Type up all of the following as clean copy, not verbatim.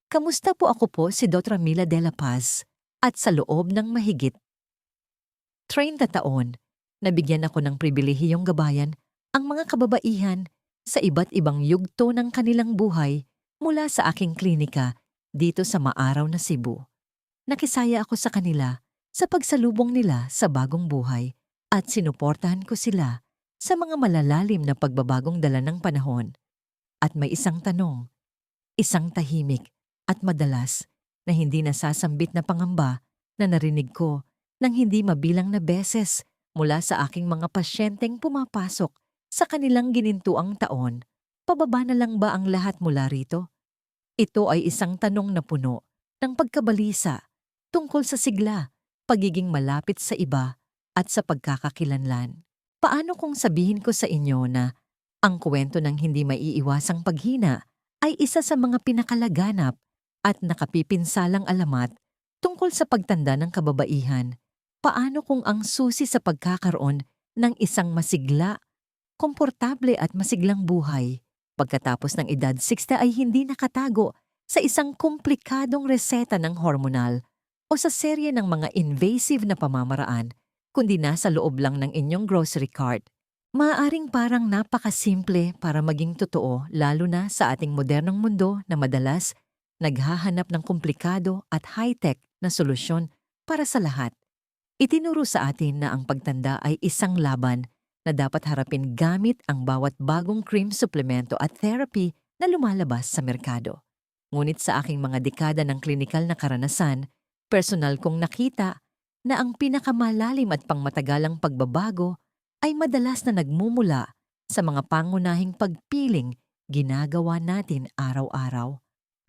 Kamusta po? Ako po si Dr. Mila de la Paz at sa loob ng mahigit 30 taon, nabigyan ako ng pribilehiyong gabayan ang mga kababaihan sa iba't ibang yugto ng kanilang buhay mula sa aking klinika dito sa maaraw na Cebu. Nakisaya ako sa kanila sa pagsalubong nila sa bagong buhay at sinuportahan ko sila sa mga malalalim na pagbabagong dala ng panahon. At may isang tanong, isang tahimik at madalas na hindi nasasambit na pangamba na narinig ko nang hindi mabilang na beses mula sa aking mga pasyenteng pumapasok sa kanilang ginintuang taon. Pababa na lang ba ang lahat mula rito? Ito ay isang tanong na puno ng pagkabalisa tungkol sa sigla, pagiging malapit sa iba at sa pagkakakilanlan. Paano kung sabihin ko sa inyo na ang kwento ng hindi maiiwasang paghina ay isa sa mga pinakalaganap at nakapipinsalang alamat tungkol sa pagtanda ng kababaihan? Paano kung ang susi sa pagkakaroon ng isang masigla, komportable at masiglang buhay pagkatapos ng edad 60 ay hindi nakatago sa isang komplikadong reseta ng hormonal o sa serye ng mga invasive na pamamaraan, kundi nasa loob lang ng inyong grocery cart? Maaaring parang napakasimple para maging totoo, lalo na sa ating modernong mundo na madalas naghahanap ng komplikado at high-tech na solusyon para sa lahat. Itinuro sa atin na ang pagtanda ay isang laban na dapat harapin gamit ang bawat bagong cream, suplemento at therapy na lumalabas sa merkado. Ngunit sa aking mga dekada ng klinikal na karanasan, personal kong nakita na ang pinakamalalim at pangmatagalang pagbabago ay madalas na nagmumula sa mga pangunahing pagpiling ginagawa natin araw-araw.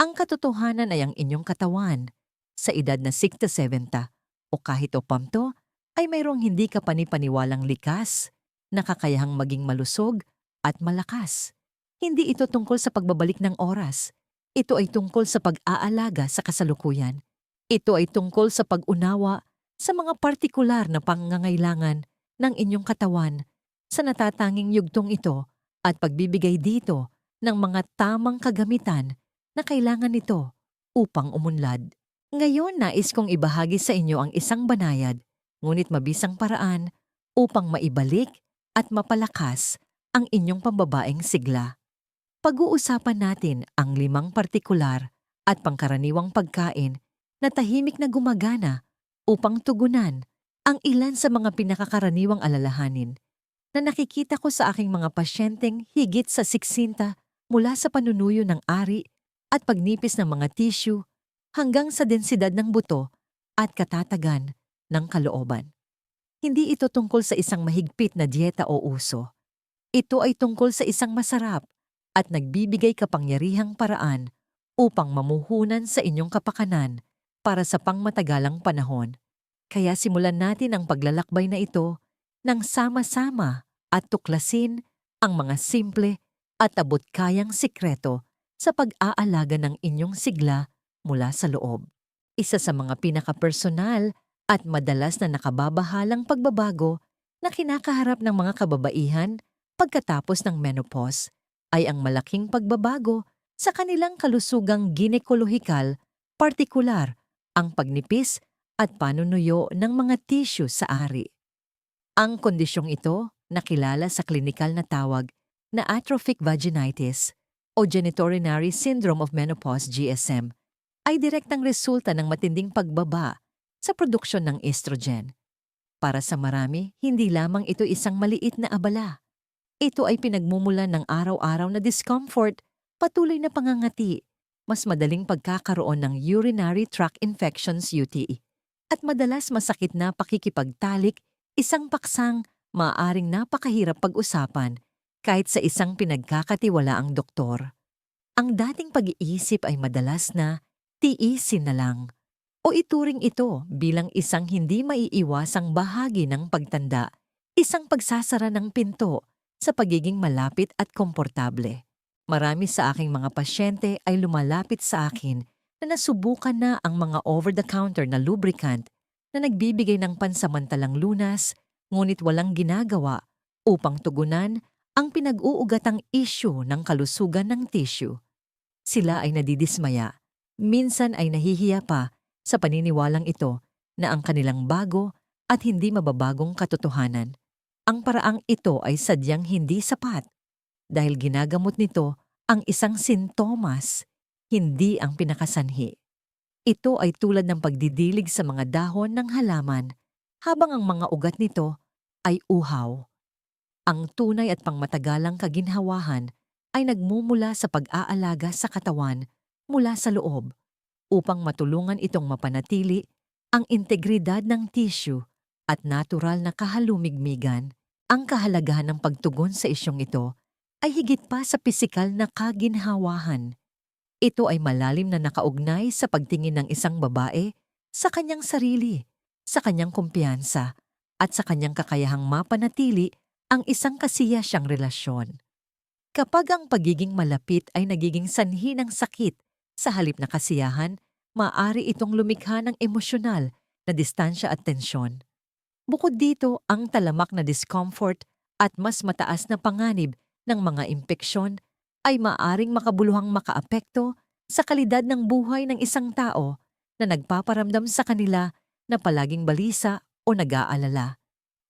Ang katotohanan ay ang inyong katawan sa edad na 60-70 o kahit opamto ay mayroong hindi kapanipaniwalang likas na kakayahang maging malusog at malakas. Hindi ito tungkol sa pagbabalik ng oras. Ito ay tungkol sa pag-aalaga sa kasalukuyan. Ito ay tungkol sa pag-unawa sa mga partikular na pangangailangan ng inyong katawan sa natatanging yugtong ito at pagbibigay dito ng mga tamang kagamitan na kailangan nito upang umunlad. Ngayon nais kong ibahagi sa inyo ang isang banayad, ngunit mabisang paraan upang maibalik at mapalakas ang inyong pambabaeng sigla. Pag-uusapan natin ang 5 partikular at pangkaraniwang pagkain na tahimik na gumagana upang tugunan ang ilan sa mga pinakakaraniwang alalahanin na nakikita ko sa aking mga pasyenteng higit sa 60 mula sa panunuyo ng ari at pagnipis ng mga tissue hanggang sa densidad ng buto at katatagan ng kalooban. Hindi ito tungkol sa isang mahigpit na dieta o uso. Ito ay tungkol sa isang masarap at nagbibigay kapangyarihang paraan upang mamuhunan sa inyong kapakanan para sa pangmatagalang panahon. Kaya simulan natin ang paglalakbay na ito nang sama-sama at tuklasin ang mga simple at abot-kayang sikreto sa pag-aalaga ng inyong sigla mula sa loob. Isa sa mga pinakapersonal at madalas na nakababahalang pagbabago na kinakaharap ng mga kababaihan pagkatapos ng menopause ay ang malaking pagbabago sa kanilang kalusugang ginekolohikal, partikular ang pagnipis at panunuyo ng mga tissue sa ari. Ang kondisyong ito, nakilala sa klinikal na tawag na atrophic vaginitis o genitourinary syndrome of menopause (GSM), ay direktang resulta ng matinding pagbaba sa produksyon ng estrogen. Para sa marami, hindi lamang ito isang maliit na abala. Ito ay pinagmumulan ng araw-araw na discomfort, patuloy na pangangati, mas madaling pagkakaroon ng urinary tract infections (UTI), at madalas masakit na pakikipagtalik, isang paksang maaaring napakahirap pag-usapan kahit sa isang pinagkakatiwalaang doktor. Ang dating pag-iisip ay madalas na tiisin na lang o ituring ito bilang isang hindi maiiwasang bahagi ng pagtanda, isang pagsasara ng pinto sa pagiging malapit at komportable. Marami sa aking mga pasyente ay lumalapit sa akin na nasubukan na ang mga over-the-counter na lubricant na nagbibigay ng pansamantalang lunas, ngunit walang ginagawa upang tugunan ang pinag-uugatang issue ng kalusugan ng tissue. Sila ay nadidismaya Minsan ay nahihiya pa sa paniniwalang ito na ang kanilang bago at hindi mababagong katotohanan. Ang paraang ito ay sadyang hindi sapat dahil ginagamot nito ang isang sintomas, hindi ang pinakasanhi. Ito ay tulad ng pagdidilig sa mga dahon ng halaman habang ang mga ugat nito ay uhaw. Ang tunay at pangmatagalang kaginhawahan ay nagmumula sa pag-aalaga sa katawan mula sa loob upang matulungan itong mapanatili ang integridad ng tissue at natural na kahalumigmigan. Ang kahalagahan ng pagtugon sa isyong ito ay higit pa sa pisikal na kaginhawahan. Ito ay malalim na nakaugnay sa pagtingin ng isang babae sa kanyang sarili, sa kanyang kumpiyansa, at sa kanyang kakayahang mapanatili ang isang kasiyasyang relasyon. Kapag ang pagiging malapit ay nagiging sanhi ng sakit sa halip na kasiyahan, maaari itong lumikha ng emosyonal na distansya at tensyon. Bukod dito, ang talamak na discomfort at mas mataas na panganib ng mga impeksyon ay maaring makabuluhang makaapekto sa kalidad ng buhay ng isang tao na nagpaparamdam sa kanila na palaging balisa o nag-aalala.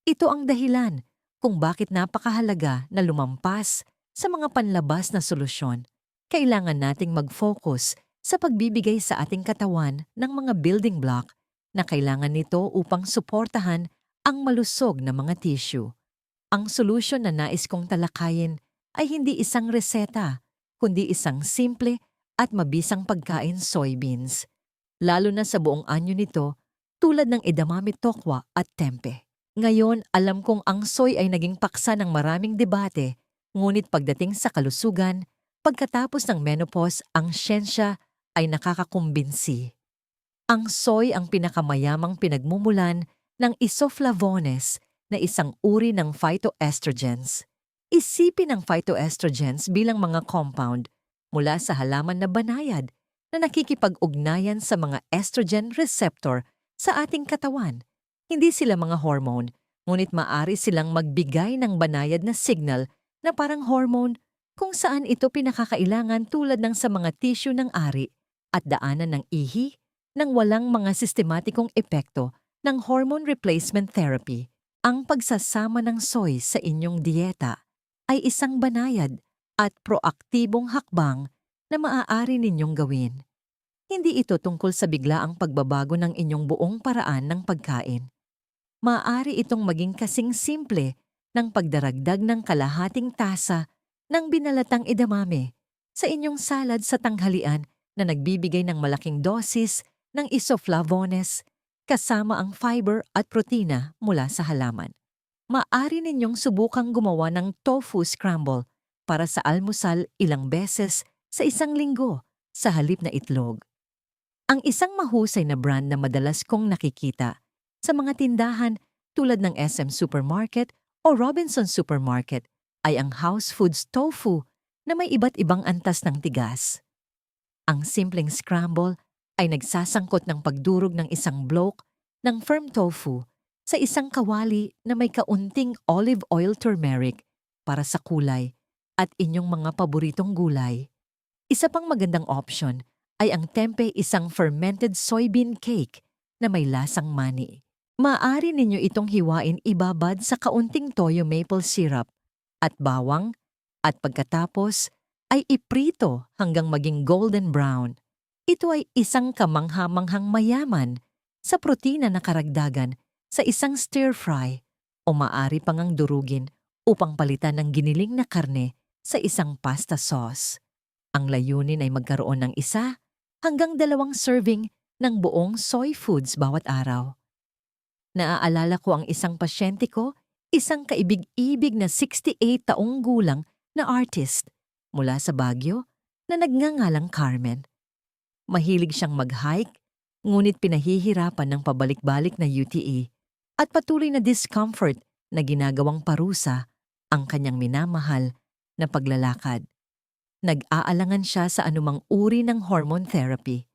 Ito ang dahilan kung bakit napakahalaga na lumampas sa mga panlabas na solusyon. Kailangan nating mag-focus sa pagbibigay sa ating katawan ng mga building block na kailangan nito upang suportahan ang malusog na mga tissue. Ang solusyon na nais kong talakayin ay hindi isang reseta, kundi isang simple at mabisang pagkain soybeans, lalo na sa buong anyo nito tulad ng edamame tokwa at tempeh. Ngayon, alam kong ang soy ay naging paksa ng maraming debate, ngunit pagdating sa kalusugan, pagkatapos ng menopause, ang siyensya ay nakakakumbinsi. Ang soy ang pinakamayamang pinagmumulan ng isoflavones na isang uri ng phytoestrogens. Isipin ang phytoestrogens bilang mga compound mula sa halaman na banayad na nakikipag-ugnayan sa mga estrogen receptor sa ating katawan. Hindi sila mga hormone, ngunit maaari silang magbigay ng banayad na signal na parang hormone kung saan ito pinakakailangan tulad ng sa mga tissue ng ari at daanan ng ihi nang walang mga sistematikong epekto ng hormone replacement therapy. Ang pagsasama ng soy sa inyong dieta ay isang banayad at proaktibong hakbang na maaari ninyong gawin. Hindi ito tungkol sa biglaang pagbabago ng inyong buong paraan ng pagkain. Maaari itong maging kasing simple ng pagdaragdag ng kalahating tasa ng binalatang edamame sa inyong salad sa tanghalian na nagbibigay ng malaking dosis ng isoflavones kasama ang fiber at protina mula sa halaman. Maaari ninyong subukang gumawa ng tofu scramble para sa almusal ilang beses sa isang linggo sa halip na itlog. Ang isang mahusay na brand na madalas kong nakikita sa mga tindahan tulad ng SM Supermarket o Robinson Supermarket ay ang House Foods Tofu na may iba't ibang antas ng tigas. Ang simpleng scramble ay nagsasangkot ng pagdurog ng isang bloke ng firm tofu sa isang kawali na may kaunting olive oil turmeric para sa kulay at inyong mga paboritong gulay. Isa pang magandang option ay ang tempeh, isang fermented soybean cake na may lasang mani. Maaari ninyo itong hiwain ibabad sa kaunting toyo maple syrup at bawang at pagkatapos ay iprito hanggang maging golden brown. Ito ay isang kamangha-manghang mayaman sa protina na karagdagan sa isang stir-fry o maaari pang ang durugin upang palitan ng giniling na karne sa isang pasta sauce. Ang layunin ay magkaroon ng 1 hanggang 2 serving ng buong soy foods bawat araw. Naaalala ko ang isang pasyente ko, isang kaibig-ibig na 68 taong gulang na artist mula sa Baguio na nagngangalang Carmen. Mahilig siyang mag-hike, ngunit pinahihirapan ng pabalik-balik na UTI at patuloy na discomfort na ginagawang parusa ang kanyang minamahal na paglalakad. Nag-aalangan siya sa anumang uri ng hormone therapy.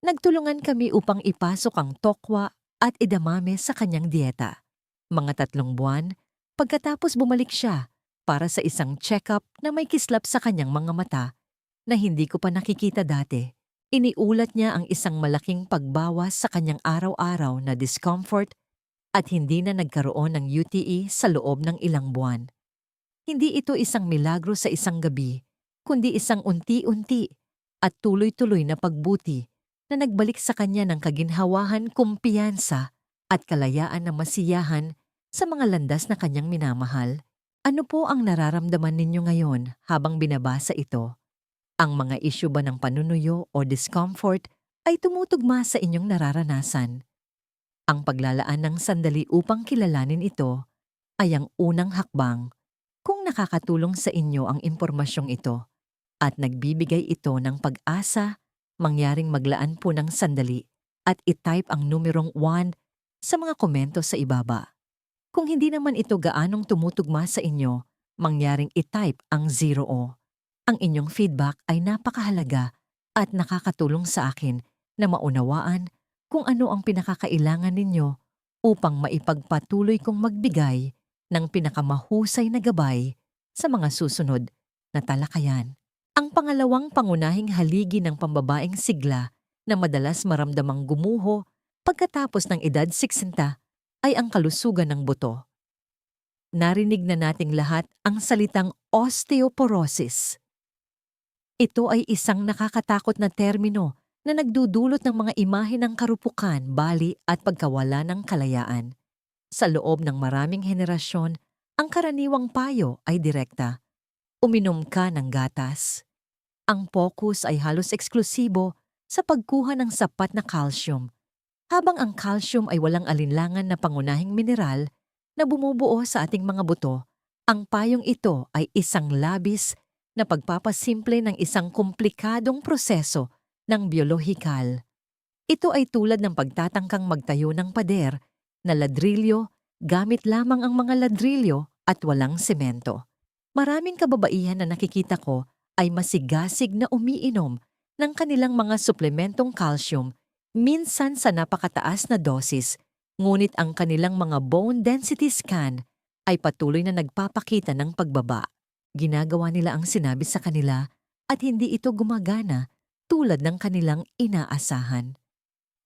Nagtulungan kami upang ipasok ang tokwa at edamame sa kanyang dieta. Mga 3 buwan, pagkatapos bumalik siya para sa isang check-up na may kislap sa kanyang mga mata na hindi ko pa nakikita dati. Iniulat niya ang isang malaking pagbawas sa kanyang araw-araw na discomfort at hindi na nagkaroon ng UTI sa loob ng ilang buwan. Hindi ito isang milagro sa isang gabi, kundi isang unti-unti at tuloy-tuloy na pagbuti na nagbalik sa kanya ng kaginhawahan, kumpiyansa at kalayaan na masiyahan sa mga landas na kanyang minamahal. Ano po ang nararamdaman ninyo ngayon habang binabasa ito? Ang mga isyu ba ng panunuyo o discomfort ay tumutugma sa inyong nararanasan? Ang paglalaan ng sandali upang kilalanin ito ay ang unang hakbang. Kung nakakatulong sa inyo ang impormasyong ito at nagbibigay ito ng pag-asa, mangyaring maglaan po ng sandali at i-type ang numerong 1 sa mga komento sa ibaba. Kung hindi naman ito gaanong tumutugma sa inyo, mangyaring i-type ang 0. Ang inyong feedback ay napakahalaga at nakakatulong sa akin na maunawaan kung ano ang pinakakailangan ninyo upang maipagpatuloy kong magbigay ng pinakamahusay na gabay sa mga susunod na talakayan. Ang pangalawang pangunahing haligi ng pambabaeng sigla na madalas maramdamang gumuho pagkatapos ng edad 60 ay ang kalusugan ng buto. Narinig na nating lahat ang salitang osteoporosis. Ito ay isang nakakatakot na termino na nagdudulot ng mga imahe ng karupukan, bali at pagkawala ng kalayaan. Sa loob ng maraming henerasyon, ang karaniwang payo ay direkta. Uminom ka ng gatas. Ang focus ay halos eksklusibo sa pagkuha ng sapat na calcium, habang ang calcium ay walang alinlangan na pangunahing mineral na bumubuo sa ating mga buto. Ang payong ito ay isang labis na pagpapasimple ng isang komplikadong proseso ng biolohikal. Ito ay tulad ng pagtatangkang magtayo ng pader na ladrilyo gamit lamang ang mga ladrilyo at walang semento. Maraming kababaihan na nakikita ko ay masigasig na umiinom ng kanilang mga suplementong calcium, minsan sa napakataas na dosis, ngunit ang kanilang mga bone density scan ay patuloy na nagpapakita ng pagbaba. Ginagawa nila ang sinabi sa kanila at hindi ito gumagana tulad ng kanilang inaasahan.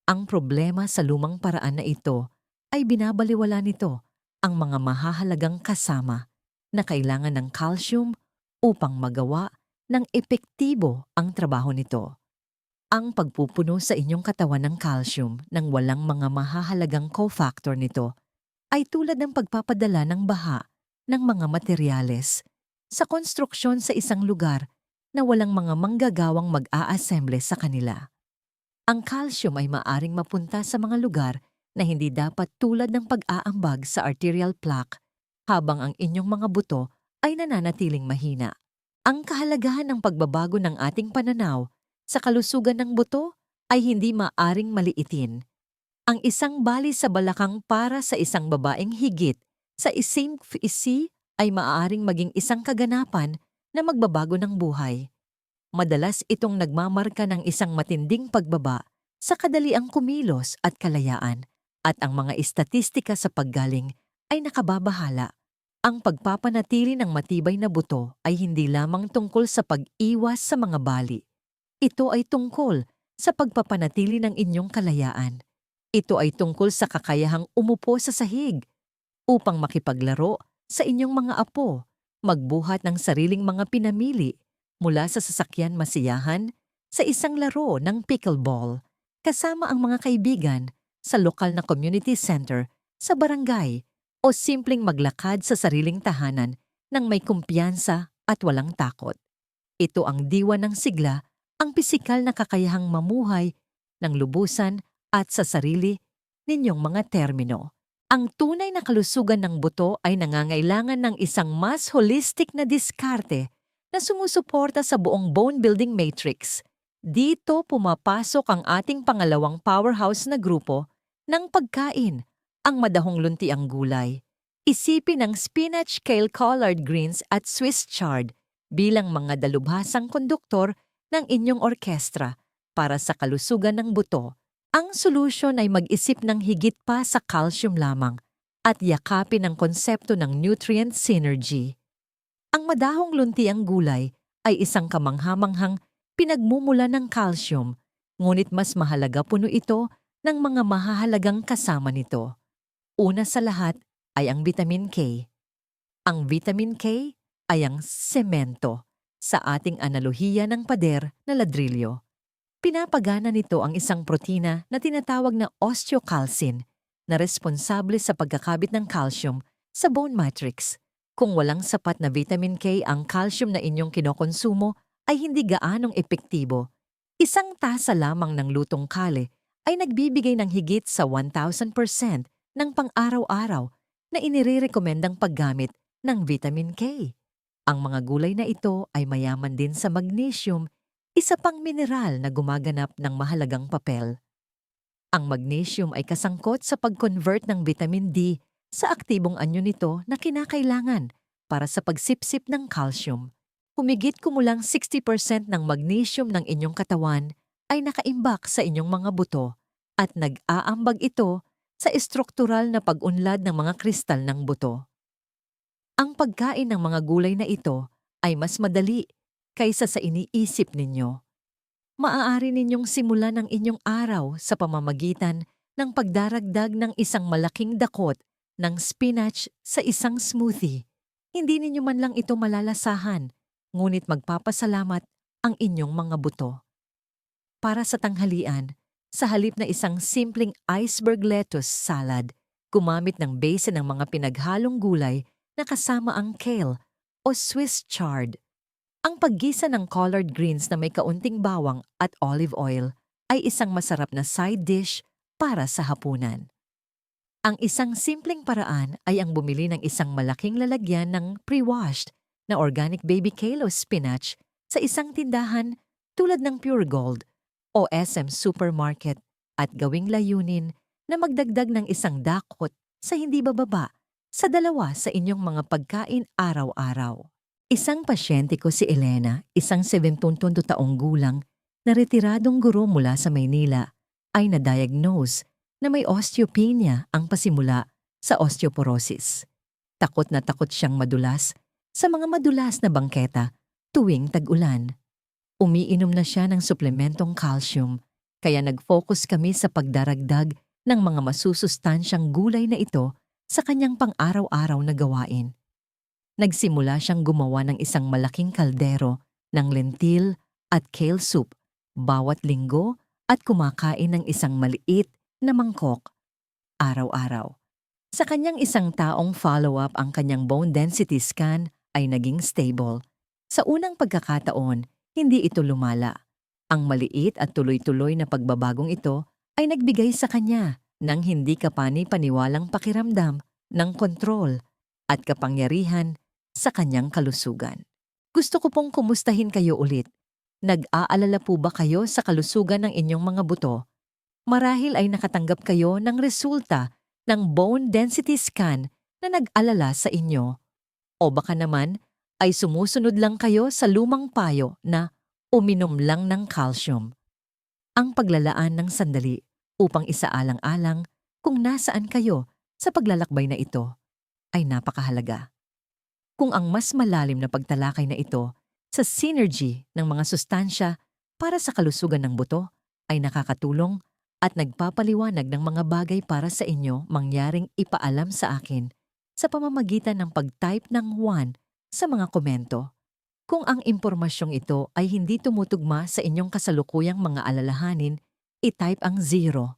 Ang problema sa lumang paraan na ito ay binabaliwala nito ang mga mahahalagang kasama na kailangan ng calcium upang magawa ng epektibo ang trabaho nito. Ang pagpupuno sa inyong katawan ng calcium nang walang mga mahahalagang cofactor nito ay tulad ng pagpapadala ng baha ng mga materyales sa konstruksyon sa isang lugar na walang mga manggagawang mag-a-assemble sa kanila. Ang calcium ay maaring mapunta sa mga lugar na hindi dapat tulad ng pag-aambag sa arterial plaque habang ang inyong mga buto ay nananatiling mahina. Ang kahalagahan ng pagbabago ng ating pananaw sa kalusugan ng buto ay hindi maaring maliitin. Ang isang bali sa balakang para sa isang babaeng higit sa isang ay maaaring maging isang kaganapan na magbabago ng buhay. Madalas itong nagmamarka ng isang matinding pagbaba sa kadaliang kumilos at kalayaan, at ang mga istatistika sa paggaling ay nakababahala. Ang pagpapanatili ng matibay na buto ay hindi lamang tungkol sa pag-iwas sa mga bali. Ito ay tungkol sa pagpapanatili ng inyong kalayaan. Ito ay tungkol sa kakayahang umupo sa sahig upang makipaglaro sa inyong mga apo, magbuhat ng sariling mga pinamili mula sa sasakyan masiyahan sa isang laro ng pickleball kasama ang mga kaibigan sa lokal na community center sa barangay o simpleng maglakad sa sariling tahanan ng may kumpiyansa at walang takot. Ito ang diwa ng sigla, ang pisikal na kakayahang mamuhay ng lubusan at sa sarili ninyong mga termino. Ang tunay na kalusugan ng buto ay nangangailangan ng isang mas holistic na diskarte na sumusuporta sa buong bone building matrix. Dito pumapasok ang ating pangalawang powerhouse na grupo ng pagkain, ang madahong luntiang gulay. Isipin ang spinach, kale, collard greens at Swiss chard bilang mga dalubhasang konduktor ng inyong orkestra para sa kalusugan ng buto. Ang solusyon ay mag-isip ng higit pa sa calcium lamang at yakapin ang konsepto ng nutrient synergy. Ang madahong luntiang gulay ay isang kamanghamanghang pinagmumula ng calcium Ngunit mas mahalaga puno ito ng mga mahahalagang kasama nito. Una sa lahat ay ang vitamin K. Ang vitamin K ay ang semento sa ating analohiya ng pader na ladrilyo. Pinapagana nito ang isang protina na tinatawag na osteocalcin na responsable sa pagkakabit ng calcium sa bone matrix. Kung walang sapat na vitamin K ang calcium na inyong kinokonsumo ay hindi gaanong epektibo. Isang tasa lamang ng lutong kale ay nagbibigay ng higit sa 1,000% ng pang-araw-araw na inirerekomendang paggamit ng vitamin K. Ang mga gulay na ito ay mayaman din sa magnesium, isa pang mineral na gumaganap ng mahalagang papel. Ang magnesium ay kasangkot sa pag-convert ng vitamin D sa aktibong anyo nito na kinakailangan para sa pagsipsip ng calcium. Humigit kumulang 60% ng magnesium ng inyong katawan ay nakaimbak sa inyong mga buto at nag-aambag ito sa estruktural na pag-unlad ng mga kristal ng buto. Ang pagkain ng mga gulay na ito ay mas madali kaysa sa iniisip ninyo. Maaari ninyong simulan ang inyong araw sa pamamagitan ng pagdaragdag ng isang malaking dakot ng spinach sa isang smoothie. Hindi ninyo man lang ito malalasahan, ngunit magpapasalamat ang inyong mga buto. Para sa tanghalian, sa halip na isang simpleng iceberg lettuce salad, gumamit ng base ng mga pinaghalong gulay na kasama ang kale o Swiss chard. Ang paggisa ng collard greens na may kaunting bawang at olive oil ay isang masarap na side dish para sa hapunan. Ang isang simpleng paraan ay ang bumili ng isang malaking lalagyan ng pre-washed na organic baby kale o spinach sa isang tindahan tulad ng Pure Gold o SM Supermarket at gawing layunin na magdagdag ng isang dakot sa hindi bababa sa 2 sa inyong mga pagkain araw-araw. Isang pasyente ko si Elena, isang 72 taong gulang na retiradong guro mula sa Maynila, ay na-diagnose na may osteopenia ang pasimula sa osteoporosis. Takot na takot siyang madulas sa mga madulas na bangketa tuwing tag-ulan. Umiinom na siya ng suplementong calcium, kaya nag-focus kami sa pagdaragdag ng mga masusustansyang gulay na ito sa kanyang pang-araw-araw na gawain. Nagsimula siyang gumawa ng isang malaking kaldero ng lentil at kale soup bawat linggo at kumakain ng isang maliit na mangkok araw-araw. Sa kanyang isang taong follow-up, ang kanyang bone density scan ay naging stable. Sa unang pagkakataon, hindi ito lumala. Ang maliit at tuloy-tuloy na pagbabagong ito ay nagbigay sa kanya ng hindi kapani-paniwalang pakiramdam ng kontrol at kapangyarihan sa kanyang kalusugan. Gusto ko pong kumustahin kayo ulit. Nag-aalala po ba kayo sa kalusugan ng inyong mga buto? Marahil ay nakatanggap kayo ng resulta ng bone density scan na nag-alala sa inyo. O baka naman ay sumusunod lang kayo sa lumang payo na uminom lang ng calcium. Ang paglalaan ng sandali upang isaalang-alang kung nasaan kayo sa paglalakbay na ito ay napakahalaga. Kung ang mas malalim na pagtalakay na ito sa synergy ng mga sustansya para sa kalusugan ng buto ay nakakatulong at nagpapaliwanag ng mga bagay para sa inyo, mangyaring ipaalam sa akin sa pamamagitan ng pag-type ng 1 sa mga komento. Kung ang impormasyong ito ay hindi tumutugma sa inyong kasalukuyang mga alalahanin, i-type ang 0.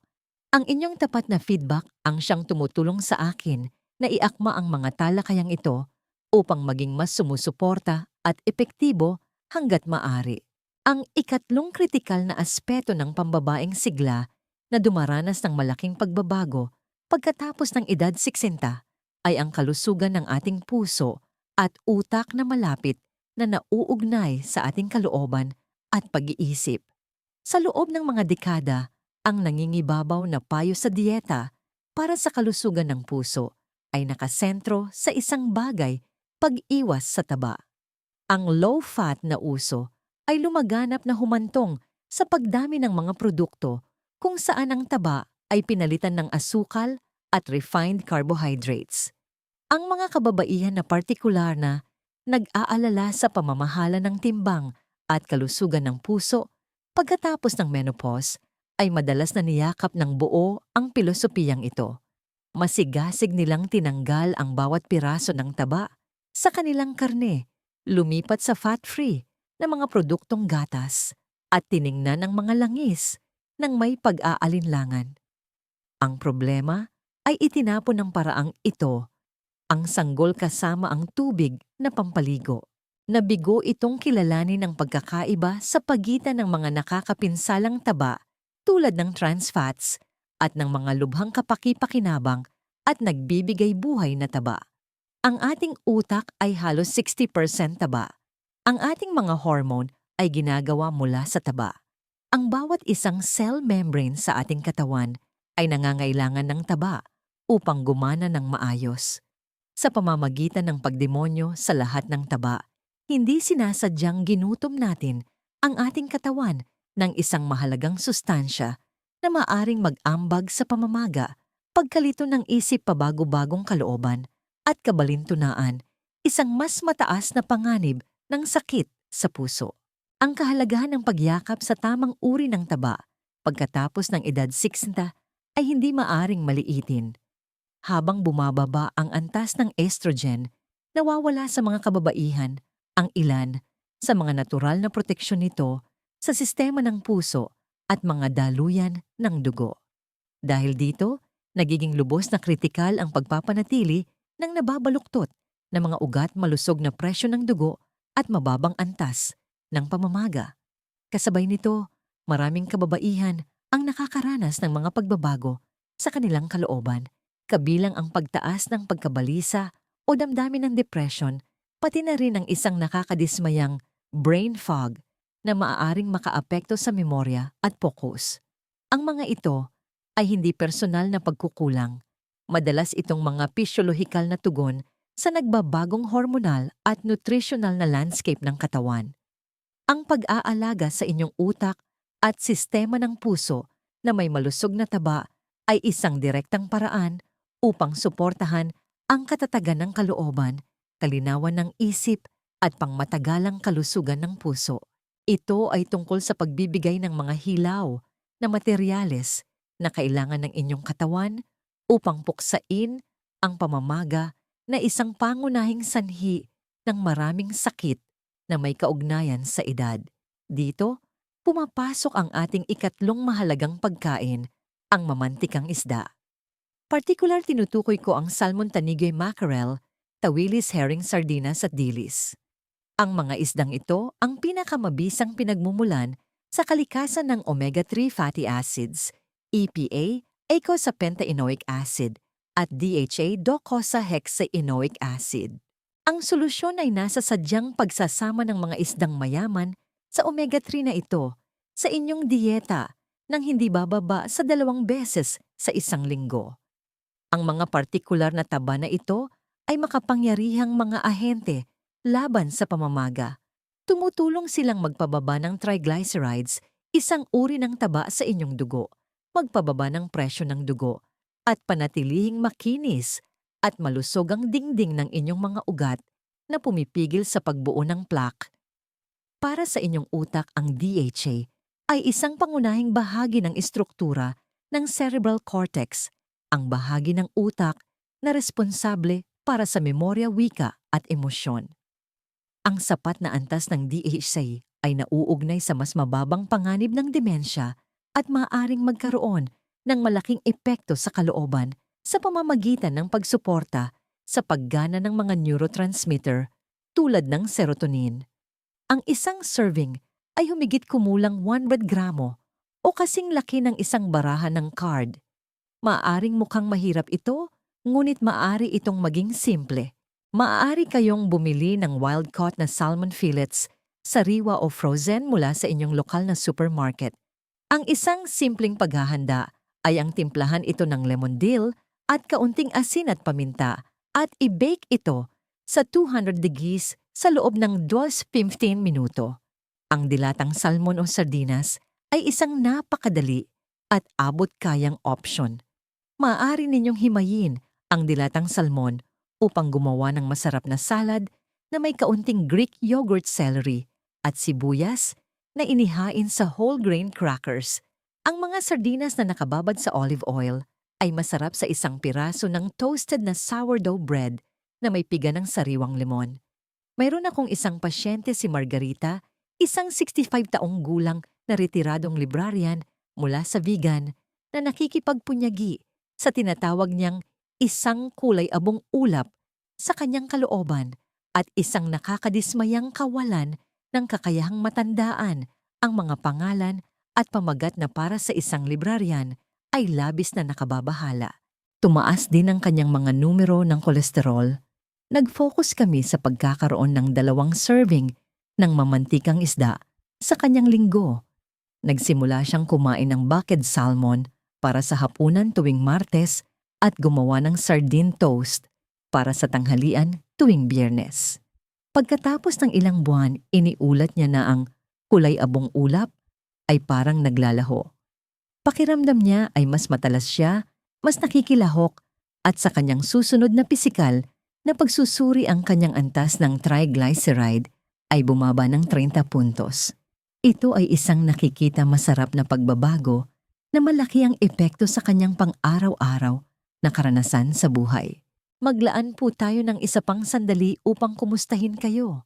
Ang inyong tapat na feedback ang siyang tumutulong sa akin na iakma ang mga talakayang ito upang maging mas sumusuporta at epektibo hanggat maaari. Ang ikatlong kritikal na aspeto ng pambabaeng sigla na dumaranas ng malaking pagbabago pagkatapos ng edad 60 ay ang kalusugan ng ating puso at utak na malapit na nauugnay sa ating kalooban at pag-iisip. Sa loob ng mga dekada, ang nangingibabaw na payo sa dieta para sa kalusugan ng puso ay nakasentro sa isang bagay, pag-iwas sa taba. Ang low-fat na uso ay lumaganap na humantong sa pagdami ng mga produkto kung saan ang taba ay pinalitan ng asukal at refined carbohydrates. Ang mga kababaihan na partikular na nag-aalala sa pamamahala ng timbang at kalusugan ng puso Pagkatapos ng menopause, ay madalas na niyakap ng buo ang pilosopiyang ito. Masigasig nilang tinanggal ang bawat piraso ng taba sa kanilang karne, lumipat sa fat-free na mga produktong gatas, at tiningnan ang mga langis ng may pag-aalinlangan. Ang problema ay itinapon ng paraang ito ang sanggol kasama ang tubig na pampaligo. Nabigo itong kilalanin ang pagkakaiba sa pagitan ng mga nakakapinsalang taba tulad ng trans fats at ng mga lubhang kapaki-pakinabang at nagbibigay buhay na taba. Ang ating utak ay halos 60% taba. Ang ating mga hormone ay ginagawa mula sa taba. Ang bawat isang cell membrane sa ating katawan ay nangangailangan ng taba upang gumana ng maayos. Sa pamamagitan ng pagdemonyo sa lahat ng taba, hindi sinasadyang ginutom natin ang ating katawan ng isang mahalagang sustansya na maaring mag-ambag sa pamamaga, pagkalito ng isip pabago-bagong kalooban at kabalintunaan, isang mas mataas na panganib ng sakit sa puso. Ang kahalagahan ng pagyakap sa tamang uri ng taba pagkatapos ng edad 60 ay hindi maaring maliitin. Habang bumababa ang antas ng estrogen, nawawala sa mga kababaihan ang ilan sa mga natural na proteksyon nito sa sistema ng puso at mga daluyan ng dugo. Dahil dito, nagiging lubos na kritikal ang pagpapanatili ng nababaluktot na mga ugat, malusog na presyo ng dugo at mababang antas ng pamamaga. Kasabay nito, maraming kababaihan ang nakakaranas ng mga pagbabago sa kanilang kalooban, kabilang ang pagtaas ng pagkabalisa o damdamin ng depression, pati na rin ang isang nakakadismayang brain fog na maaaring makaapekto sa memorya at focus. Ang mga ito ay hindi personal na pagkukulang. Madalas itong mga pisyolohikal na tugon sa nagbabagong hormonal at nutritional na landscape ng katawan. Ang pag-aalaga sa inyong utak at sistema ng puso na may malusog na taba ay isang direktang paraan upang suportahan ang katatagan ng kalooban, kalinawan ng isip at pangmatagalang kalusugan ng puso. Ito ay tungkol sa pagbibigay ng mga hilaw na materyales na kailangan ng inyong katawan upang puksain ang pamamaga na isang pangunahing sanhi ng maraming sakit na may kaugnayan sa edad. Dito, pumapasok ang ating ikatlong mahalagang pagkain, ang mamantikang isda. Partikular tinutukoy ko ang salmon tanigay mackerel, tawilis herring sardinas at dilis. Ang mga isdang ito ang pinakamabisang pinagmumulan sa kalikasan ng omega-3 fatty acids, EPA, eicosapentaenoic acid, at DHA, docosahexaenoic acid. Ang solusyon ay nasa sadyang pagsasama ng mga isdang mayaman sa omega-3 na ito sa inyong dieta nang hindi bababa sa 2 beses sa isang linggo. Ang mga partikular na taba na ito ay makapangyarihang mga ahente laban sa pamamaga. Tumutulong silang magpababa ng triglycerides, isang uri ng taba sa inyong dugo, magpababa ng presyo ng dugo, at panatilihing makinis at malusog ang dingding ng inyong mga ugat na pumipigil sa pagbuo ng plaque. Para sa inyong utak, ang DHA ay isang pangunahing bahagi ng istruktura ng cerebral cortex, ang bahagi ng utak na responsable para sa memorya, wika at emosyon. Ang sapat na antas ng DHA ay nauugnay sa mas mababang panganib ng demensya at maaaring magkaroon ng malaking epekto sa kalooban sa pamamagitan ng pagsuporta sa paggana ng mga neurotransmitter tulad ng serotonin. Ang isang serving ay humigit kumulang 100 gramo o kasing laki ng isang barahan ng card. Maaaring mukhang mahirap ito, ngunit maaari itong maging simple. Maaari kayong bumili ng wild-caught na salmon fillets, sariwa o frozen mula sa inyong lokal na supermarket. Ang isang simpleng paghahanda ay ang timplahan ito ng lemon dill at kaunting asin at paminta at i-bake ito sa 200 degrees sa loob ng 12-15 minuto. Ang dilatang salmon o sardinas ay isang napakadali at abot-kayang opsyon. Maaari ninyong himayin ang dilatang salmon upang gumawa ng masarap na salad na may kaunting Greek yogurt celery at sibuyas, na inihain sa whole grain crackers. Ang mga sardinas na nakababad sa olive oil ay masarap sa isang piraso ng toasted na sourdough bread na may piga ng sariwang lemon. Mayroon akong isang pasyente si Margarita, isang 65 taong gulang na retiradong librarian mula sa vegan na nakikipagpunyagi sa tinatawag niyang isang kulay abong ulap sa kanyang kalooban at isang nakakadismayang kawalan ng kakayahang matandaan ang mga pangalan at pamagat na para sa isang librarian ay labis na nakababahala. Tumaas din ang kanyang mga numero ng kolesterol. Nag-focus kami sa pagkakaroon ng 2 serving ng mamantikang isda sa kanyang linggo. Nagsimula siyang kumain ng bucket salmon para sa hapunan tuwing Martes at gumawa ng sardine toast para sa tanghalian tuwing Biyernes. Pagkatapos ng ilang buwan, iniulat niya na ang kulay abong ulap ay parang naglalaho. Pakiramdam niya ay mas matalas siya, mas nakikilahok at sa kanyang susunod na pisikal na pagsusuri ang kanyang antas ng triglyceride ay bumaba ng 30 puntos. Ito ay isang nakikita masarap na pagbabago na malaki ang epekto sa kanyang pang-araw-araw na karanasan sa buhay. Maglaan po tayo ng isa pang sandali upang kumustahin kayo.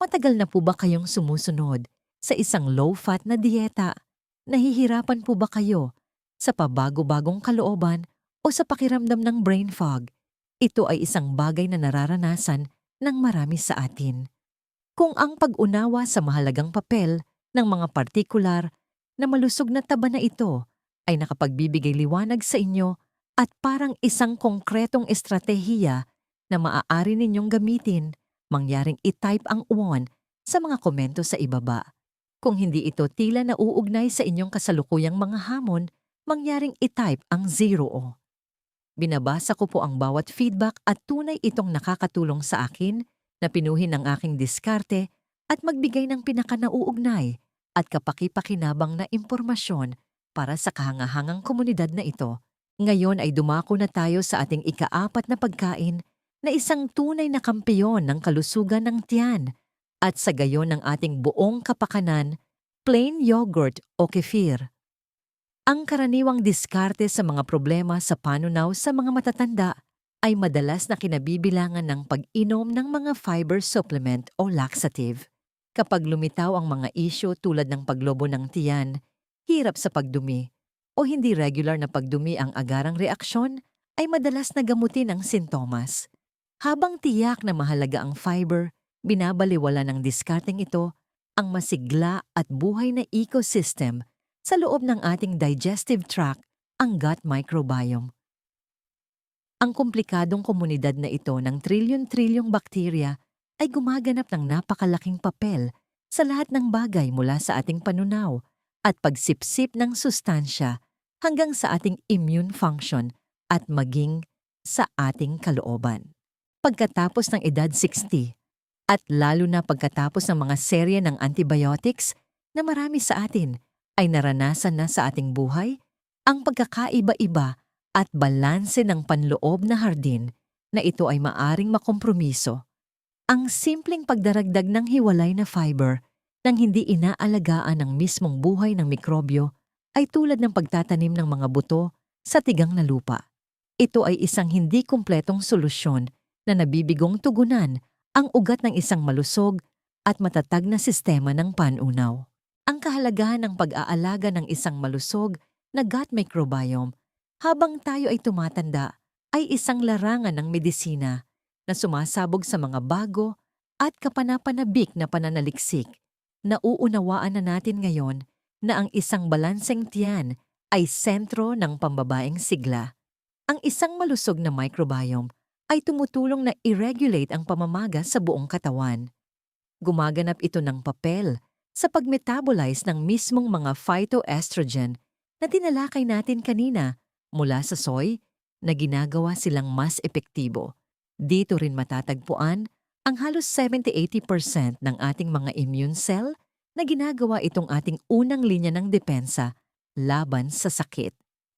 Matagal na po ba kayong sumusunod sa isang low-fat na dieta? Nahihirapan po ba kayo sa pabago-bagong kalooban o sa pakiramdam ng brain fog? Ito ay isang bagay na nararanasan ng marami sa atin. Kung ang pag-unawa sa mahalagang papel ng mga partikular na malusog na taba na ito ay nakapagbibigay liwanag sa inyo at parang isang konkretong estratehiya na maaari ninyong gamitin, mangyaring i-type ang 1 sa mga komento sa ibaba. Kung hindi ito tila nauugnay sa inyong kasalukuyang mga hamon, mangyaring i-type ang 0. Binabasa ko po ang bawat feedback at tunay itong nakakatulong sa akin na pinuhin ang aking diskarte at magbigay ng pinakanauugnay at kapaki-pakinabang na impormasyon para sa kahangahangang komunidad na ito. Ngayon ay dumako na tayo sa ating ika-4 na pagkain na isang tunay na kampeyon ng kalusugan ng tiyan at sa gayon ng ating buong kapakanan, plain yogurt o kefir. Ang karaniwang diskarte sa mga problema sa panunaw sa mga matatanda ay madalas na kinabibilangan ng pag-inom ng mga fiber supplement o laxative. Kapag lumitaw ang mga isyo tulad ng paglobo ng tiyan, hirap sa pagdumi, o hindi regular na pagdumi ang agarang reaksyon, ay madalas na gamutin ang sintomas. Habang tiyak na mahalaga ang fiber, binabaliwala ng diskarteng ito ang masigla at buhay na ecosystem sa loob ng ating digestive tract, ang gut microbiome. Ang komplikadong komunidad na ito ng trilyon-trilyong bakterya ay gumaganap ng napakalaking papel sa lahat ng bagay mula sa ating panunaw at pagsipsip ng sustansya hanggang sa ating immune function at maging sa ating kalooban. Pagkatapos ng edad 60, at lalo na pagkatapos ng mga serye ng antibiotics na marami sa atin ay naranasan na sa ating buhay, ang pagkakaiba-iba at balanse ng panloob na hardin na ito ay maaring makompromiso. Ang simpleng pagdaragdag ng hiwalay na fiber nang hindi inaalagaan ng mismong buhay ng mikrobyo ay tulad ng pagtatanim ng mga buto sa tigang na lupa. Ito ay isang hindi kumpletong solusyon na nabibigong tugunan ang ugat ng isang malusog at matatag na sistema ng panunaw. Ang kahalagahan ng pag-aalaga ng isang malusog na gut microbiome habang tayo ay tumatanda ay isang larangan ng medisina na sumasabog sa mga bago at kapanapanabik na pananaliksik. Nauunawaan na natin ngayon na ang isang balanseng tiyan ay sentro ng pambabaeng sigla. Ang isang malusog na microbiome ay tumutulong na i-regulate ang pamamaga sa buong katawan. Gumaganap ito ng papel sa pag-metabolize ng mismong mga phytoestrogen na tinalakay natin kanina mula sa soy na ginagawa silang mas epektibo. Dito rin matatagpuan ang halos 70-80% ng ating mga immune cell na ginagawa itong ating unang linya ng depensa laban sa sakit.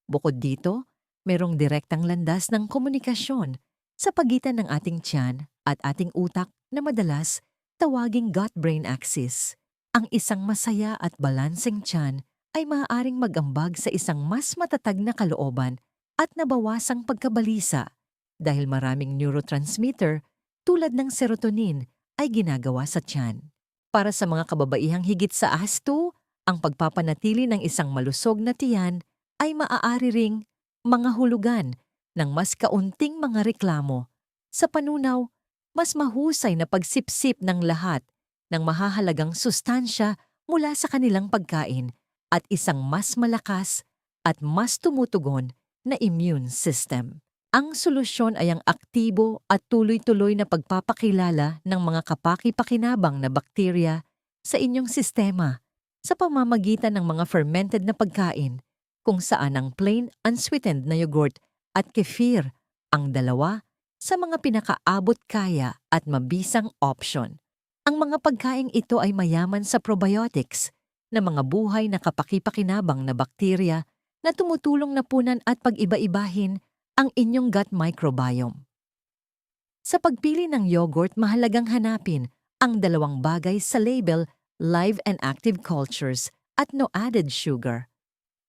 Bukod dito, merong direktang landas ng komunikasyon sa pagitan ng ating tiyan at ating utak na madalas tawaging gut-brain axis. Ang isang masaya at balanseng tiyan ay maaaring mag-ambag sa isang mas matatag na kalooban at nabawasang pagkabalisa dahil maraming neurotransmitter tulad ng serotonin ay ginagawa sa tiyan. Para sa mga kababaihang higit sa asto, ang pagpapanatili ng isang malusog na tiyan ay maaari ring mga hulugan ng mas kaunting mga reklamo. Sa panunaw, mas mahusay na pagsipsip ng lahat ng mahahalagang sustansya mula sa kanilang pagkain at isang mas malakas at mas tumutugon na immune system. Ang solusyon ay ang aktibo at tuloy-tuloy na pagpapakilala ng mga kapaki-pakinabang na bakterya sa inyong sistema sa pamamagitan ng mga fermented na pagkain kung saan ang plain unsweetened na yogurt at kefir ang dalawa sa mga pinakaabot kaya at mabisang option. Ang mga pagkaing ito ay mayaman sa probiotics na mga buhay na kapaki-pakinabang na bakterya na tumutulong na punan at pag-iba-ibahin ang inyong gut microbiome. Sa pagpili ng yogurt, mahalagang hanapin ang dalawang bagay sa label, live and active cultures at no added sugar.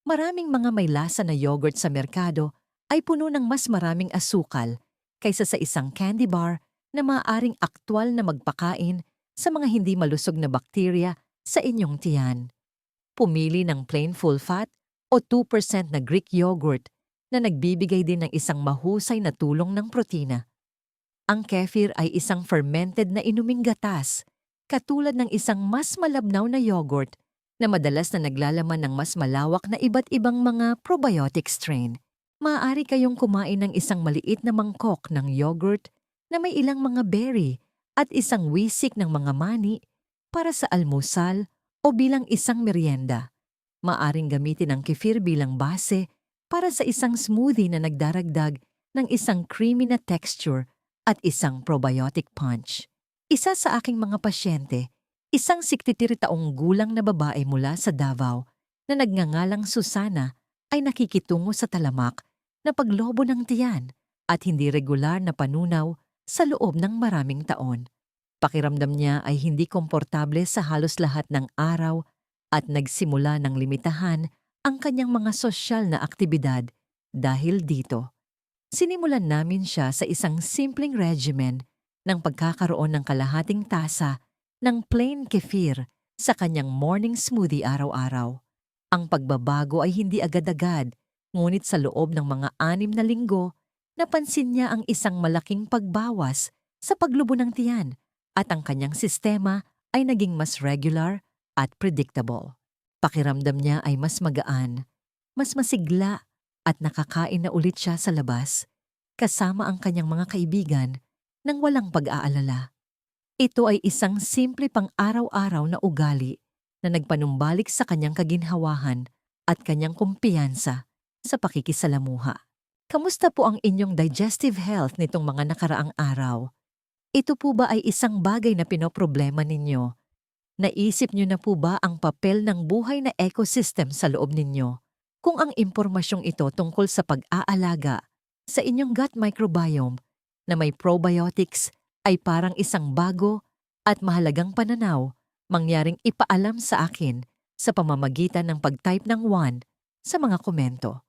Maraming mga may lasa na yogurt sa merkado ay puno ng mas maraming asukal kaysa sa isang candy bar na maaaring aktwal na magpakain sa mga hindi malusog na bakterya sa inyong tiyan. Pumili ng plain full fat o 2% na Greek yogurt na nagbibigay din ng isang mahusay na tulong ng protina. Ang kefir ay isang fermented na inuming gatas, katulad ng isang mas malabnaw na yogurt na madalas na naglalaman ng mas malawak na iba't ibang mga probiotic strain. Maaari kayong kumain ng isang maliit na mangkok ng yogurt na may ilang mga berry at isang wisik ng mga mani para sa almusal o bilang isang merienda. Maaring gamitin ang kefir bilang base para sa isang smoothie na nagdaragdag ng isang creamy na texture at isang probiotic punch. Isa sa aking mga pasyente, isang 63 taong gulang na babae mula sa Davao na nagngangalang Susana ay nakikitungo sa talamak na paglobo ng tiyan at hindi regular na panunaw sa loob ng maraming taon. Pakiramdam niya ay hindi komportable sa halos lahat ng araw at nagsimula ng limitahan ang kanyang mga sosyal na aktibidad dahil dito. Sinimulan namin siya sa isang simpleng regimen ng pagkakaroon ng kalahating tasa ng plain kefir sa kanyang morning smoothie araw-araw. Ang pagbabago ay hindi agad-agad, ngunit sa loob ng mga 6 na linggo, napansin niya ang isang malaking pagbawas sa paglubo ng tiyan at ang kanyang sistema ay naging mas regular at predictable. Pakiramdam niya ay mas magaan, mas masigla at nakakain na ulit siya sa labas, kasama ang kanyang mga kaibigan nang walang pag-aalala. Ito ay isang simple pang-araw-araw na ugali na nagpanumbalik sa kanyang kaginhawahan at kanyang kumpiyansa sa pakikisalamuha. Kamusta po ang inyong digestive health nitong mga nakaraang araw? Ito po ba ay isang bagay na pinoproblema ninyo? Naisip niyo na po ba ang papel ng buhay na ecosystem sa loob ninyo? Kung ang impormasyong ito tungkol sa pag-aalaga sa inyong gut microbiome na may probiotics ay parang isang bago at mahalagang pananaw, mangyaring ipaalam sa akin sa pamamagitan ng pag-type ng 1 sa mga komento.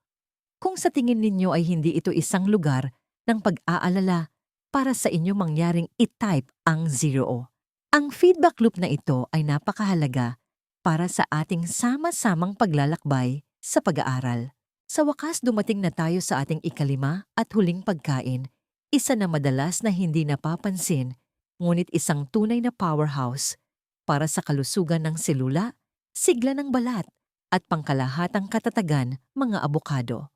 Kung sa tingin ninyo ay hindi ito isang lugar ng pag-aalala, para sa inyo mangyaring i-type ang 0. Ang feedback loop na ito ay napakahalaga para sa ating sama-samang paglalakbay sa pag-aaral. Sa wakas dumating na tayo sa ating ikalima at huling pagkain, isa na madalas na hindi napapansin, ngunit isang tunay na powerhouse para sa kalusugan ng selula, sigla ng balat, at pangkalahatang katatagan, mga abokado.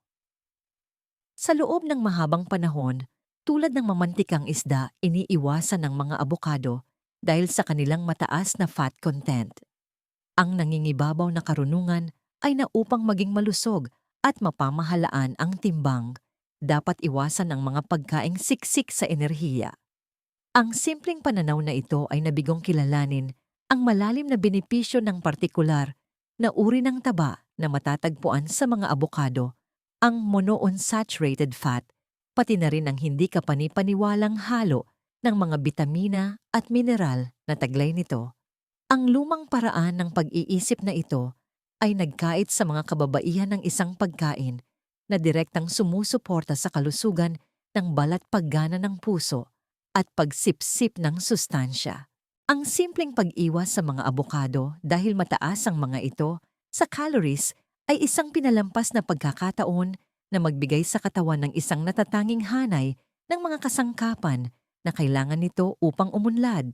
Sa loob ng mahabang panahon, tulad ng mamantikang isda, iniiwasan ng mga abokado dahil sa kanilang mataas na fat content. Ang nangingibabaw na karunungan ay na upang maging malusog at mapamahalaan ang timbang, dapat iwasan ang mga pagkaing siksik sa enerhiya. Ang simpleng pananaw na ito ay nabigong kilalanin ang malalim na benepisyo ng partikular na uri ng taba na matatagpuan sa mga abokado, ang monounsaturated fat, pati na rin ang hindi kapanipaniwalang halo ng mga bitamina at mineral na taglay nito. Ang lumang paraan ng pag-iisip na ito ay nagkait sa mga kababaihan ng isang pagkain na direktang sumusuporta sa kalusugan ng balat paggana ng puso at pagsipsip ng sustansya. Ang simpleng pag-iwas sa mga abokado dahil mataas ang mga ito sa calories ay isang pinalampas na pagkakataon na magbigay sa katawan ng isang natatanging hanay ng mga kasangkapan na kailangan nito upang umunlad,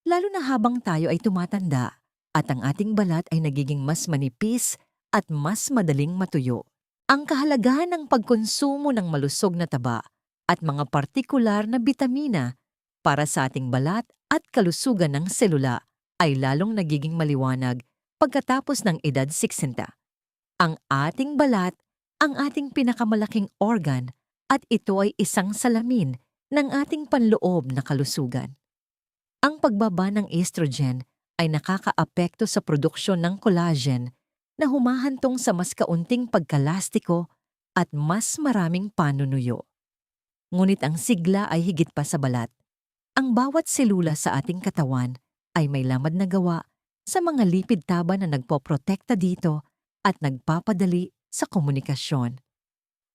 lalo na habang tayo ay tumatanda at ang ating balat ay nagiging mas manipis at mas madaling matuyo. Ang kahalagahan ng pagkonsumo ng malusog na taba at mga partikular na bitamina para sa ating balat at kalusugan ng selula ay lalong nagiging maliwanag pagkatapos ng edad 60. Ang ating balat, ang ating pinakamalaking organ at ito ay isang salamin ng ating panloob na kalusugan. Ang pagbaba ng estrogen ay nakakaapekto sa produksyon ng collagen na humahantong sa mas kaunting pagkalastiko at mas maraming panunuyo. Ngunit ang sigla ay higit pa sa balat. Ang bawat selula sa ating katawan ay may lamad na gawa sa mga lipid taba na nagpoprotekta dito at nagpapadali sa komunikasyon.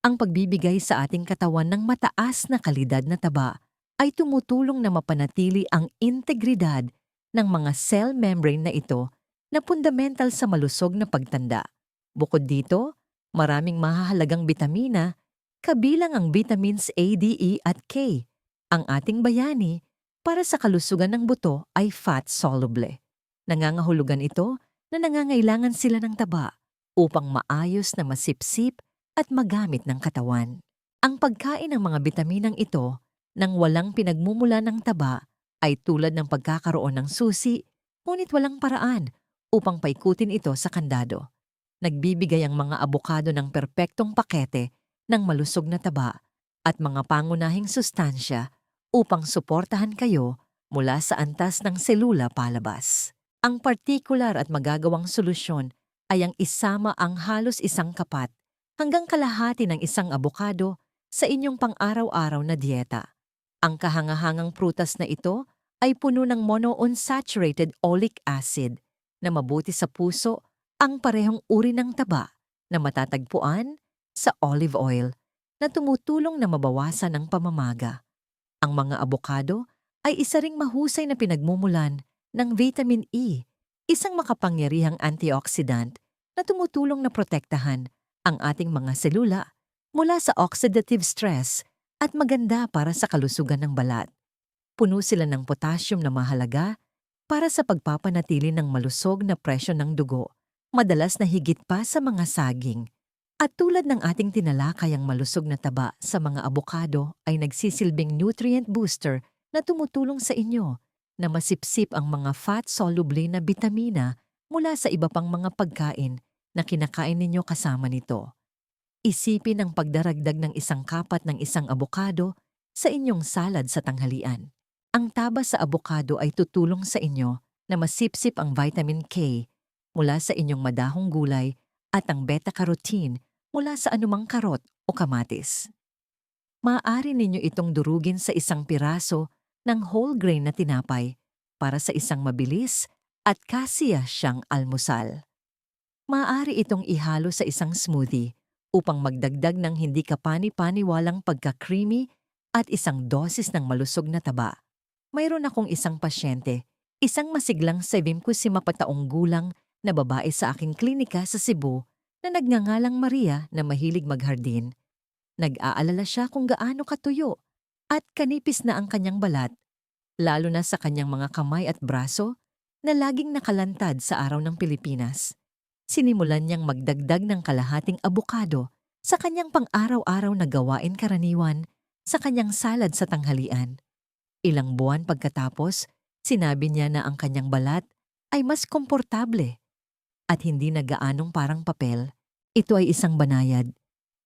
Ang pagbibigay sa ating katawan ng mataas na kalidad na taba ay tumutulong na mapanatili ang integridad ng mga cell membrane na ito na fundamental sa malusog na pagtanda. Bukod dito, maraming mahahalagang bitamina, kabilang ang vitamins A, D, E at K. Ang ating bayani para sa kalusugan ng buto ay fat-soluble. Nangangahulugan ito na nangangailangan sila ng taba upang maayos na masipsip at magamit ng katawan. Ang pagkain ng mga bitaminang ito nang walang pinagmumula ng taba ay tulad ng pagkakaroon ng susi, ngunit walang paraan upang paikutin ito sa kandado. Nagbibigay ang mga abokado ng perpektong pakete ng malusog na taba at mga pangunahing sustansya upang suportahan kayo mula sa antas ng selula palabas. Ang partikular at magagawang solusyon ay ang isama ang halos isang kapat hanggang kalahati ng isang abokado sa inyong pang-araw-araw na dieta. Ang kahangahangang prutas na ito ay puno ng monounsaturated oleic acid na mabuti sa puso, ang parehong uri ng taba na matatagpuan sa olive oil na tumutulong na mabawasan ang pamamaga. Ang mga abokado ay isa ring mahusay na pinagmumulan ng vitamin E, isang makapangyarihang antioxidant na tumutulong na protektahan ang ating mga selula mula sa oxidative stress at maganda para sa kalusugan ng balat. Puno sila ng potassium na mahalaga para sa pagpapanatili ng malusog na presyon ng dugo, madalas na higit pa sa mga saging. At tulad ng ating tinalakay, ang malusog na taba sa mga abokado ay nagsisilbing nutrient booster na tumutulong sa inyo na masipsip ang mga fat-soluble na bitamina mula sa iba pang mga pagkain na kinakain ninyo kasama nito. Isipin ang pagdaragdag ng isang kapat ng isang abokado sa inyong salad sa tanghalian. Ang taba sa abokado ay tutulong sa inyo na masipsip ang vitamin K mula sa inyong madahong gulay at ang beta-carotene mula sa anumang karot o kamatis. Maaari ninyo itong durugin sa isang piraso ng whole grain na tinapay para sa isang mabilis at kasiya siyang almusal. Maaari itong ihalo sa isang smoothie upang magdagdag ng hindi kapani-paniwalang pagka-creamy at isang dosis ng malusog na taba. Mayroon akong isang pasyente, isang masiglang 75 taong gulang na babae sa aking klinika sa Cebu na nagngangalang Maria na mahilig maghardin. Nag-aalala siya kung gaano katuyo at kanipis na ang kanyang balat, lalo na sa kanyang mga kamay at braso na laging nakalantad sa araw ng Pilipinas. Sinimulan niyang magdagdag ng kalahating abokado sa kanyang pang-araw-araw na gawain karaniwan sa kanyang salad sa tanghalian. Ilang buwan pagkatapos, sinabi niya na ang kanyang balat ay mas komportable at hindi na gaanong parang papel. Ito ay isang banayad,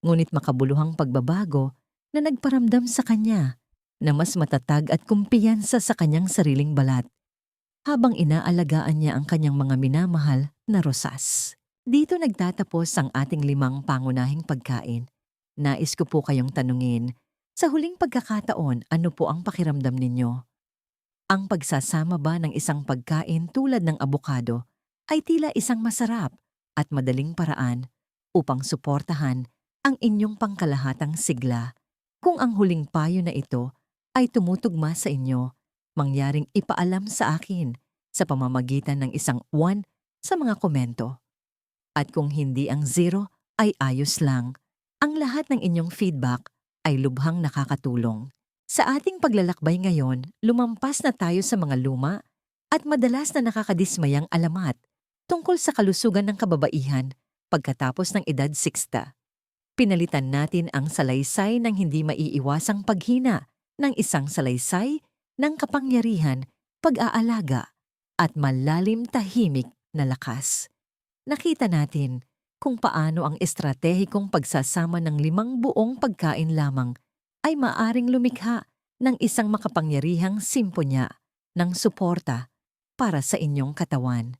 ngunit makabuluhang pagbabago na nagparamdam sa kanya na mas matatag at kumpiyansa sa kanyang sariling balat habang inaalagaan niya ang kanyang mga minamahal na rosas. Dito nagtatapos ang ating 5 pangunahing pagkain. Nais ko po kayong tanungin, sa huling pagkakataon, ano po ang pakiramdam ninyo? Ang pagsasama ba ng isang pagkain tulad ng abokado ay tila isang masarap at madaling paraan upang suportahan ang inyong pangkalahatang sigla. Kung ang huling payo na ito ay tumutugma sa inyo, mangyaring ipaalam sa akin sa pamamagitan ng isang 1 sa mga komento. At kung hindi ang 0 ay ayos lang. Ang lahat ng inyong feedback ay lubhang nakakatulong. Sa ating paglalakbay ngayon, lumampas na tayo sa mga luma at madalas na nakakadismayang alamat tungkol sa kalusugan ng kababaihan pagkatapos ng edad 60. Pinalitan natin ang salaysay ng hindi maiiwasang paghina ng isang salaysay ng kapangyarihan, pag-aalaga at malalim tahimik na lakas. Nakita natin kung paano ang estratehikong pagsasama ng 5 buong pagkain lamang ay maaring lumikha ng isang makapangyarihang simponya ng suporta para sa inyong katawan.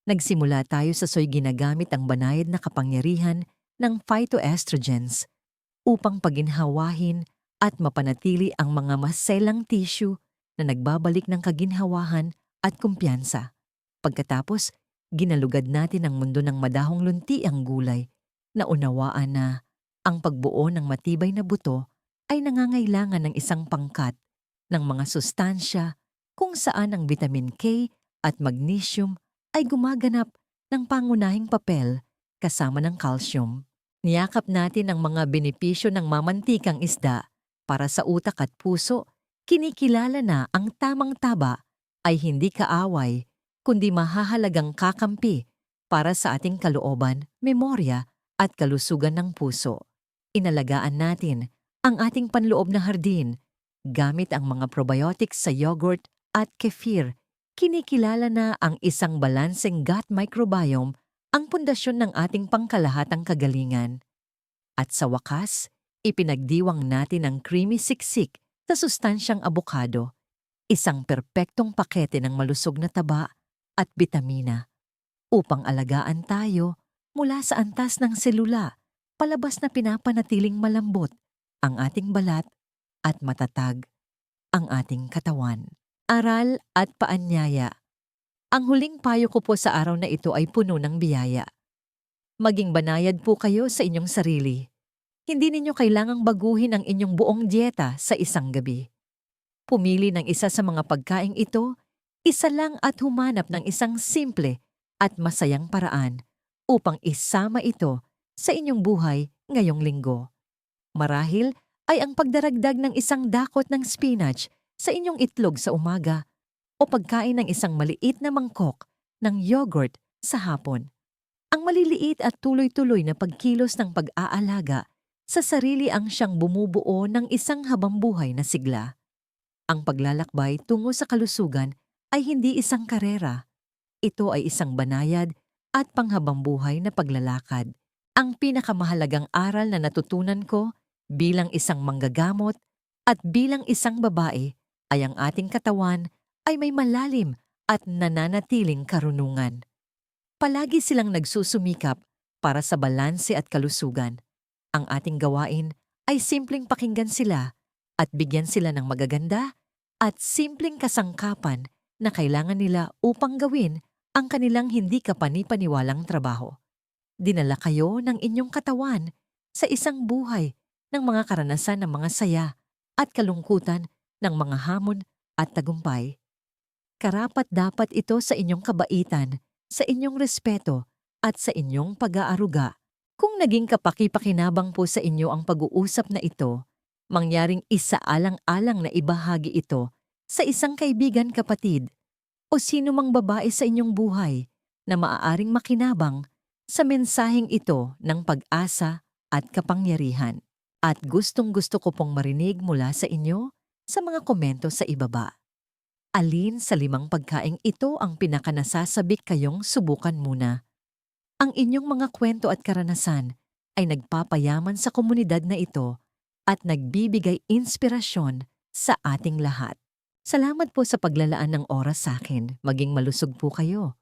Nagsimula tayo sa soy ginagamit ang banayad na kapangyarihan ng phytoestrogens upang paginhawahin at mapanatili ang mga maselang tissue na nagbabalik ng kaginhawahan at kumpiyansa. Pagkatapos, ginalugad natin ang mundo ng madahong lunti ang gulay na unawaan na ang pagbuo ng matibay na buto ay nangangailangan ng isang pangkat ng mga sustansya kung saan ang vitamin K at magnesium ay gumaganap ng pangunahing papel kasama ng calcium. Niyakap natin ang mga benepisyo ng mamantikang isda para sa utak at puso. Kinikilala na ang tamang taba ay hindi kaaway kundi mahahalagang kakampi para sa ating kalooban, memorya at kalusugan ng puso. Inalagaan natin ang ating panloob na hardin gamit ang mga probiotics sa yogurt at kefir. Kinikilala na ang isang balanseng gut microbiome ang pundasyon ng ating pangkalahatang kagalingan. At sa wakas, ipinagdiwang natin ang creamy siksik sa sustansyang abokado, isang perpektong pakete ng malusog na taba at bitamina upang alagaan tayo mula sa antas ng selula, palabas na pinapanatiling malambot ang ating balat at matatag ang ating katawan. Aral at paanyaya. Ang huling payo ko po sa araw na ito ay puno ng biyaya. Maging banayad po kayo sa inyong sarili. Hindi ninyo kailangang baguhin ang inyong buong dieta sa isang gabi. Pumili ng isa sa mga pagkaing ito, isa lang at humanap ng isang simple at masayang paraan upang isama ito sa inyong buhay ngayong linggo. Marahil ay ang pagdaragdag ng isang dakot ng spinach sa inyong itlog sa umaga o pagkain ng isang maliit na mangkok ng yogurt sa hapon. Ang maliliit at tuloy-tuloy na pagkilos ng pag-aalaga sa sarili ang siyang bumubuo ng isang habambuhay na sigla. Ang paglalakbay tungo sa kalusugan ay hindi isang karera. Ito ay isang banayad at panghabambuhay na paglalakad. Ang pinakamahalagang aral na natutunan ko bilang isang manggagamot at bilang isang babae ay ang ating katawan ay may malalim at nananatiling karunungan. Palagi silang nagsusumikap para sa balanse at kalusugan. Ang ating gawain ay simpleng pakinggan sila at bigyan sila ng magaganda at simpleng kasangkapan na kailangan nila upang gawin ang kanilang hindi kapani-paniwalang trabaho. Dinala kayo ng inyong katawan sa isang buhay ng mga karanasan ng mga saya at kalungkutan ng mga hamon at tagumpay. Karapat-dapat ito sa inyong kabaitan, sa inyong respeto at sa inyong pag-aaruga. Kung naging kapaki-pakinabang po sa inyo ang pag-uusap na ito, mangyaring isaalang-alang na ibahagi ito sa isang kaibigan kapatid o sino mang babae sa inyong buhay na maaaring makinabang sa mensaheng ito ng pag-asa at kapangyarihan. At gustong-gusto ko pong marinig mula sa inyo sa mga komento sa ibaba. Alin sa 5 pagkaing ito ang pinakanasasabik kayong subukan muna? Ang inyong mga kwento at karanasan ay nagpapayaman sa komunidad na ito at nagbibigay inspirasyon sa ating lahat. Salamat po sa paglalaan ng oras sa akin. Maging malusog po kayo.